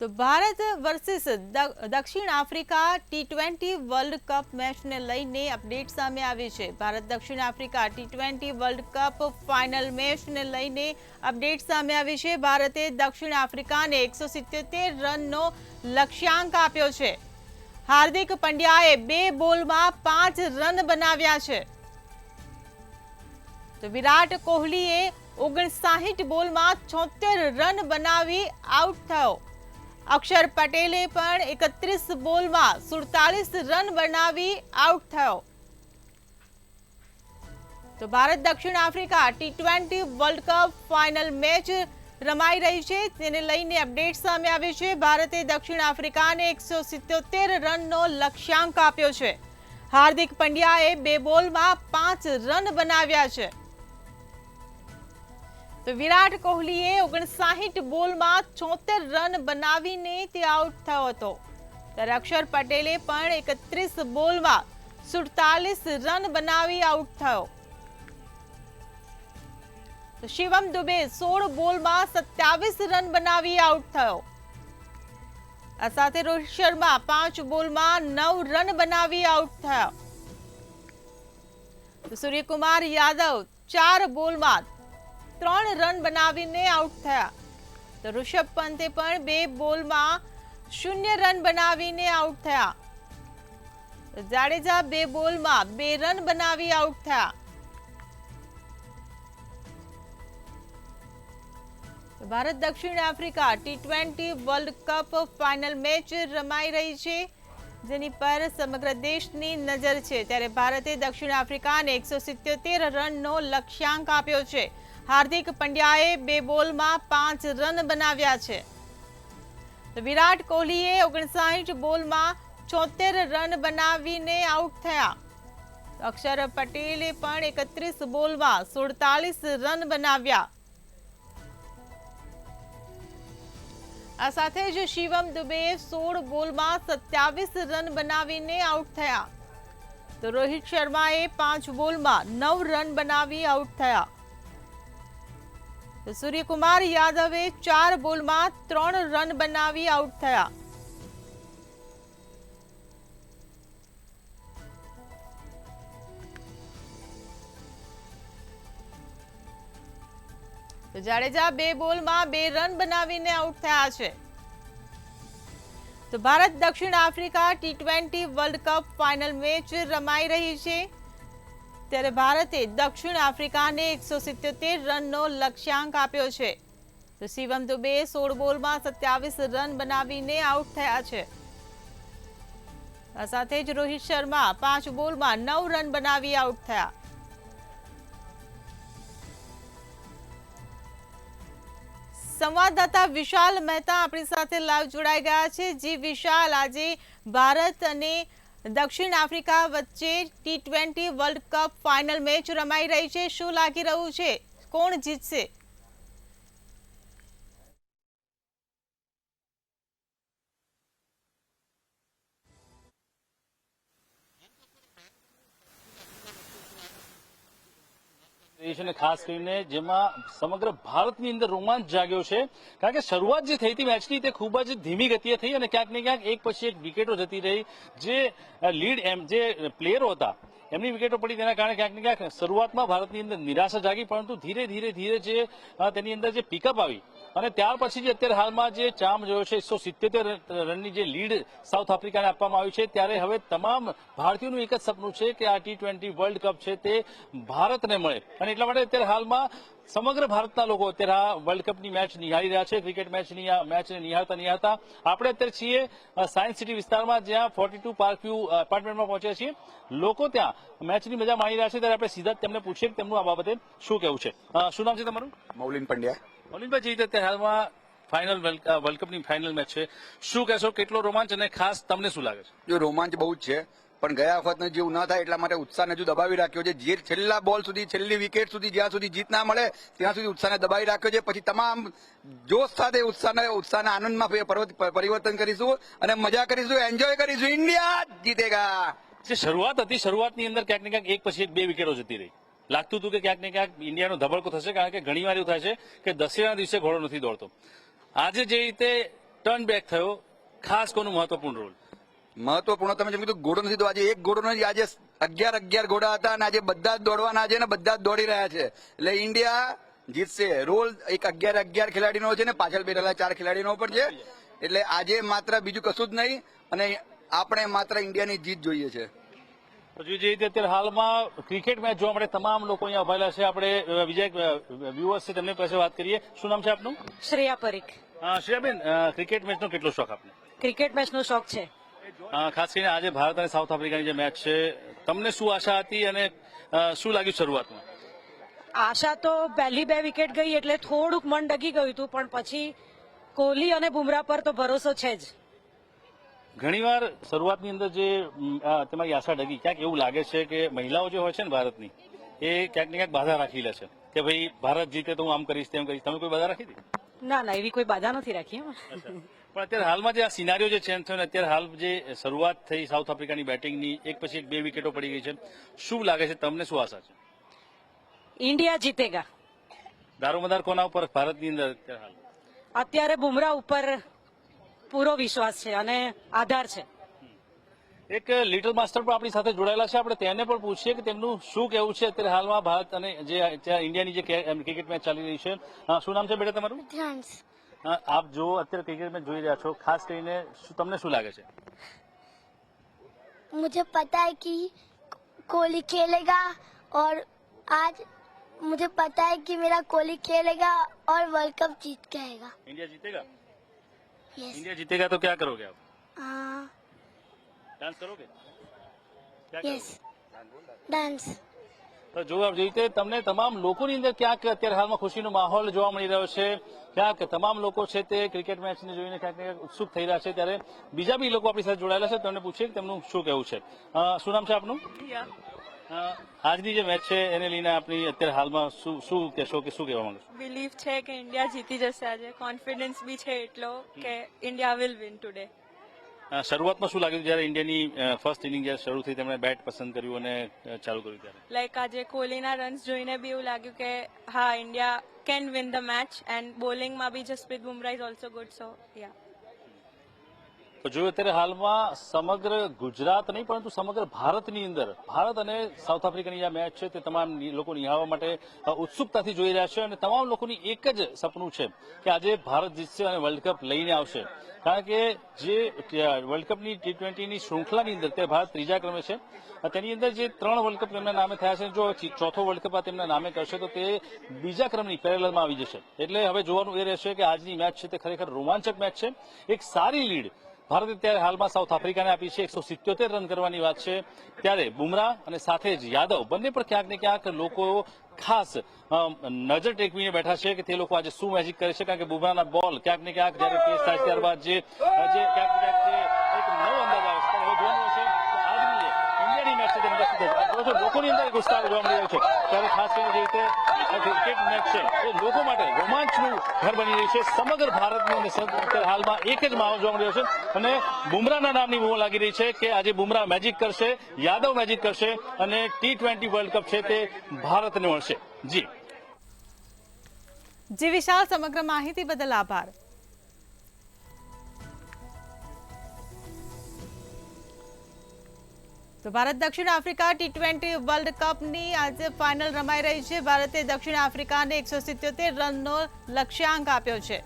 તો ભારત વર્સિસ દક્ષિણ આફ્રિકા ટી20 વર્લ્ડ કપ મેચને લઈને અપડેટ સામે આવી છે। ભારત દક્ષિણ આફ્રિકા ટી20 વર્લ્ડ કપ ફાઇનલ મેચને લઈને અપડેટ સામે આવી છે। ભારતે દક્ષિણ આફ્રિકાને 177 રનનો લક્ષ્યાંક આપ્યો છે। હાર્દિક પંડ્યાએ 2 બોલમાં 5 રન બનાવ્યા છે। તો વિરાટ કોહલીએ 59 બોલમાં 76 રન બનાવી આઉટ થયો। અક્ષર પટેલે પણ 31 બોલમાં 47 રન બનાવી આઉટ થયો। તો ભારત દક્ષિણ આફ્રિકા ટી20 વર્લ્ડ કપ ફાઇનલ મેચ રમાઈ રહી છે, તેને લઈને અપડેટ સામે આવી છે। ભારતે દક્ષિણ આફ્રિકાને 177 રનનો લક્ષ્યાંક આપ્યો છે। હાર્દિક પંડ્યાએ 2 બોલમાં 5 રન બનાવ્યા છે। તો વિરાટ કોહલીએ 59 બોલમાં 76 રન બનાવીને તે આઉટ થયો હતો, ત્યારે અક્ષર પટેલે પણ 31 બોલમાં 47 રન બનાવી આઉટ થયો। તો શિવમ દુબે 16 બોલમાં 27 રન બનાવી આઉટ થયો। આ સાથે રોહિત શર્મા 5 બોલમાં 9 રન બનાવી આઉટ થયા। તો સૂર્યકુમાર યાદવ 4 બોલમાં 3 રન બનાવીને આઉટ થયા। તો ઋષભ પંતે પણ 2 બોલમાં 0 રન બનાવીને આઉટ થયા। જાડેજા 2 બોલમાં 2 રન બનાવી આઉટ થયા। ભારત દક્ષિણ આફ્રિકા ટી20 વર્લ્ડ કપ ફાઇનલ મેચ રમાઈ રહી છે, જેની પર સમગ્ર દેશની નજર છે। ત્યારે ભારતે દક્ષિણ આફ્રિકાને 177 રનનો લક્ષ્યાંક આપ્યો છે। હાર્દિક પંડ્યાએ 2 બોલમાં 5 રન બનાવ્યા છે। તો વિરાટ કોહલીએ 59 બોલમાં 76 રન બનાવીને આઉટ થયા। અક્ષર પટેલે પણ 31 બોલમાં 47 રન બનાવ્યા। આ સાથે જ શિવમ દુબેએ 16 બોલમાં 27 રન બનાવીને આઉટ થયા। તો રોહિત શર્માએ 5 બોલમાં 9 રન બનાવી આઉટ થયા। તો સૂર્યકુમાર યાદવે 4 બોલમાં 3 રન બનાવી આઉટ થયા। તો જાડેજા 2 બોલમાં 2 રન બનાવીને આઉટ થયા છે। તો ભારત દક્ષિણ આફ્રિકા ટી20 વર્લ્ડ કપ ફાઇનલ મેચ રમાઈ રહી છે, ત્યારે ભારતે દક્ષિણ આફ્રિકાને 177 રનનો લક્ષ્યાંક આપ્યો છે। તો શિવમ દુબે 16 બોલમાં 27 રન બનાવીને આઉટ થયા છે। આ સાથે જ રોહિત શર્મા 5 બોલમાં 9 રન બનાવી આઉટ થયા। સંવાદદાતા વિશાલ મહેતા આપણી સાથે લાઈવ જોડાઈ ગયા છે। જી વિશાલ, આજે ભારત અને દક્ષિણ આફ્રિકા વચ્ચે T20 world cup final match રમાઈ રહી છે, શું લાગી રહ્યું છે, કોણ જીતશે? ખાસ કરીને જેમાં સમગ્ર ભારતની અંદર રોમાંચ જાગ્યો છે, કારણ કે શરૂઆત જે થઈ હતી મેચની તે ખૂબ જ ધીમી ગતિએ થઈ અને ક્યાંક ને ક્યાંક એક પછી એક વિકેટો જતી રહી। જે લીડ જે પ્લેયરો હતા એમની વિકેટો પડી, તેના કારણે ક્યાંક ને ક્યાંક શરૂઆતમાં ભારતની અંદર નિરાશા જાગી, પરંતુ ધીરે ધીરે જે તેની અંદર જે પિકઅપ આવી અને ત્યાર પછી જે અત્યારે હાલમાં જે ચામ જોયો છે 177 રનની જે લીડ સાઉથ આફ્રિકાને આપવામાં આવી છે, ત્યારે હવે તમામ ભારતીયોનું એક જ સપનું છે કે આ ટી20 વર્લ્ડ કપ છે તે ભારતને મળે અને એટલા માટે અત્યારે હાલમાં સમગ્ર ભારતના લોકો અત્યારે આ વર્લ્ડ કપની મેચ નિહાળી રહ્યા છે। ક્રિકેટ મેચને નિહાળતા આપણે અત્યારે છીએ સાયન્સ સિટી વિસ્તારમાં, જ્યાં 42 પાર્ક વ્યૂ એપાર્ટમેન્ટમાં પહોંચ્યા છીએ। લોકો ત્યાં મેચની મજા માણી રહ્યા છે, ત્યારે આપણે સીધા જ તેમને પૂછીએ કે તેમનું આ બાબતે શું કહેવું છે। શું નામ છે તમારું? મૌલિન પંડ્યા। મૌલિનભાઈ, જે રીતે અત્યારે હાલમાં ફાઇનલ વર્લ્ડ કપની ફાઇનલ મેચ છે, શું કહેશો, કેટલો રોમાંચ અને ખાસ તમને શું લાગે છે? જો રોમાંચ બહુ જ છે, પણ ગયા વખત જેવું ન થાય એટલા માટે ઉત્સાહને હજુ દબાવી રાખ્યો છે। જે છેલ્લા બોલ સુધી, છેલ્લી વિકેટ સુધી, જ્યાં સુધી જીત ના મળે ત્યાં સુધી ઉત્સાહને દબાવી રાખ્યો છે। પછી તમામ જોશ સાથે ઉત્સાહના આનંદમાં પરિવર્તન કરીશું અને મજા કરીશું, એન્જોય કરીશું। ઇન્ડિયા જીતેગા। જે શરૂઆત હતી, શરૂઆતની અંદર ક્યાંક ને ક્યાંક એક પછી એક 2 વિકેટો જતી રહી, લાગતું હતું કે ક્યાંક ને ક્યાંક ઇન્ડિયાનો ધબડકો થશે, કારણ કે ઘણી વાર એવું થાય છે કે દશેરાના દિવસે ઘોડો નથી દોડતો। આજે જે રીતે ટર્ન બેક થયો, ખાસ કોનું મહત્વપૂર્ણ રોલ? મહત્વપૂર્ણ તમે જેમ કીધું ઘોડો નથી તો આજે એક ઘોડો નથી, આજે 11 ઘોડા હતા અને આજે બધા જ દોડવાના છે ને બધા જ દોડી રહ્યા છે. એટલે ઇન્ડિયા જીતશે. રોલ એક 11 ખેલાડીનો છે ને પાછળ બેઠેલા 4 ખેલાડીનો પણ છે. એટલે આજે માત્ર બીજું કશું જ નહીં અને આપણે માત્ર ઇન્ડિયાની જીત જોઈએ છે. પછી જે રીતે અત્યારે હાલમાં ક્રિકેટ મેચ જોવા માટે તમામ લોકો અહીંયા ઉભાયેલા છે. આપણે બીજા એક વ્યુઅર્સ છે તેમની પાસે વાત કરીએ. શું નામ છે આપનું? શ્રેયા પરીખ. શ્રેયાબેન, ક્રિકેટ મેચનો કેટલો શોખ આપને? ક્રિકેટ મેચનો શોખ છે. ખાસ કરીને આજે ભારત અને સાઉથ આફ્રિકાની જે મેચ છે, તમને શું આશા હતી અને શું લાગ્યું શરૂઆતમાં? આશા તો પહેલી 2 વિકેટ ગઈ એટલે થોડુંક મન ડગી ગયું હતું, પણ પછી કોહલી અને બુમરાહ પર તો ભરોસો છે જ. ઘણીવાર શરૂઆતની અંદર જે તમારી આશા ડગી, ક્યાંક એવું લાગે છે કે મહિલાઓ જે હોય છે ને ભારતની, એ ક્યાંક ને ક્યાંક બાધા રાખી લે છે કે ભાઈ ભારત જીતે તો હું આમ કરીશ તેમ કરીશ. તમે કોઈ બાધા રાખી હતી? ના ના, એવી કોઈ બાધા નથી રાખી. પણ અત્યારે હાલમાં જે આ સિનારીઓ જે ચેન્જ થયો ને અત્યારે હાલ જે શરૂઆત થઈ સાઉથ આફ્રિકાની બેટિંગની, એક પછી એક 2 વિકેટો પડી ગઈ છે, શું લાગે છે તમને? શું આશા છે? ઇન્ડિયા જીતેગા. દારોમદાર કોના ઉપર ભારતની અંદર અત્યારે હાલ? અત્યારે બુમરાહ ઉપર પૂરો વિશ્વાસ છે અને આધાર છે. એક લિટલ માસ્ટર પણ આપણી સાથે જોડાયેલા છે. આપણે તેને પણ પૂછીએ કે તેમનું શું કહેવું છે અત્યારે હાલમાં ભારત અને જે ઇન્ડિયાની જે ક્રિકેટ મેચ ચાલી રહી છે. શું નામ છે બેટા તમારું? ધ્યાન્સ. આપ જો અત્યારે ક્રિકેટ મેચ જોઈ રહ્યા છો, ખાસ કરીને તમને શું લાગે છે? मुझे पता है कि कोहली खेलेगा और आज मुझे पता है कि मेरा कोहली खेलेगा और वर्ल्ड कप जीत के आएगा. इंडिया जीतेगा? यस. इंडिया जीतेगा तो क्या करोगे आप? हाँ. डांस करोगे? क्या यस. करोगे? डांस. તો જો આપ જોઈ રીતે તમને તમામ લોકોની અંદર ક્યાંક અત્યારે હાલમાં ખુશીનો માહોલ જોવા મળી રહ્યો છે. ક્યાંક તમામ લોકો છે તે ક્રિકેટ મેચને જોઈને ક્યાંક ને ક્યાંક ઉત્સુક થઈ રહ્યા છે. ત્યારે બીજા બી લોકો આપણી સાથે જોડાયેલા છે, તેમને પૂછીએ કે તેમનું શું કહેવું છે. શું નામ છે આપનું? આજની જે મેચ છે એને લઈને આપની અત્યારે હાલમાં શું કહેશો કે શું કહેવા માંગો છો? બિલીફ છે કે ઇન્ડિયા જીતી જશે આજે. કોન્ફિડન્સ બી છે એટલો કે ઇન્ડિયા વિલ વિન ટુડે. શરૂઆતમાં શું લાગ્યું જ્યારે ઇન્ડિયાની ફર્સ્ટ ઇનિંગ જ્યારે શરૂ થઈ, તેમણે બેટ પસંદ કર્યું અને ચાલુ કર્યું ત્યારે? લાઈક આજે કોહલીના રન્સ જોઈને બી એવું લાગ્યું કે હા, India can win the match. And બોલિંગમાં બી Jasprit Bumrah is also good. So yeah. તો જોયું અત્યારે હાલમાં સમગ્ર ગુજરાત નહીં પરંતુ સમગ્ર ભારતની અંદર ભારત અને સાઉથ આફ્રિકાની જે મેચ છે તે તમામ લોકો નિહાળવા માટે ઉત્સુકતાથી જોઈ રહ્યા છે. અને તમામ લોકોની એક જ સપનું છે કે આજે ભારત જીતશે અને વર્લ્ડ કપ લઈને આવશે. કારણ કે જે વર્લ્ડ કપની T20ની શૃંખલાની અંદર તે ભારત 3જા ક્રમે છે. તેની અંદર જે 3 વર્લ્ડ કપ તેમના નામે થયા છે, જો 4થો વર્લ્ડ કપ તેમના નામે કરશે તો તે 2જા ક્રમની પેરેલલમાં આવી જશે. એટલે હવે જોવાનું એ રહેશે કે આજની મેચ છે તે ખરેખર રોમાંચક મેચ છે. એક સારી લીડ ભારતે અત્યારે હાલમાં સાઉથ આફ્રિકાને આપી છે. 177 રન કરવાની વાત છે. ત્યારે બુમરાહ અને સાથે જ યાદવ બંને પર ક્યાંક ને ક્યાંક લોકો ખાસ નજર ટેકવીને બેઠા છે કે તે લોકો આજે શું મેજિક કરે છે. કારણ કે બુમરાહના બોલ ક્યાંક ને ક્યાંક જયારે ટેસ્ટ થાય ત્યારબાદ જે ક્યાંક ને ક્યાંક જે એક નવો અંદાજ આવે છે. હવે જોવાનું હશે કે આજની જે ઇન્ડિયાની મેચ છે તેની અંદર લોકોની અંદર એક ઉત્સાહ જોવા મળી રહ્યો છે. ત્યારે ખાસ કરીને જે રીતે ક્રિકેટ મેચ છે એ લોકો માટે રોમાંચનું ઘર બની રહ્યું છે. સમગ્ર ભારતની અંદર હાલમાં એક જ માહોલ જોવા મળી રહ્યો છે અને બુમરાહના નામની બૂમો લાગી રહી છે કે આજે બુમરાહ મેજિક કરશે, યાદવ મેજિક કરશે અને T20 વર્લ્ડ કપ છે તે ભારતને મળશે. જી વિશાલ, સમગ્ર માહિતી બદલ આભાર. તો ભારત દક્ષિણ આફ્રિકા T20 વર્લ્ડ કપની આજે ફાઇનલ રમાઈ રહી છે. ભારતે દક્ષિણ આફ્રિકાને 177 રનનો લક્ષ્યાંક આપ્યો છે.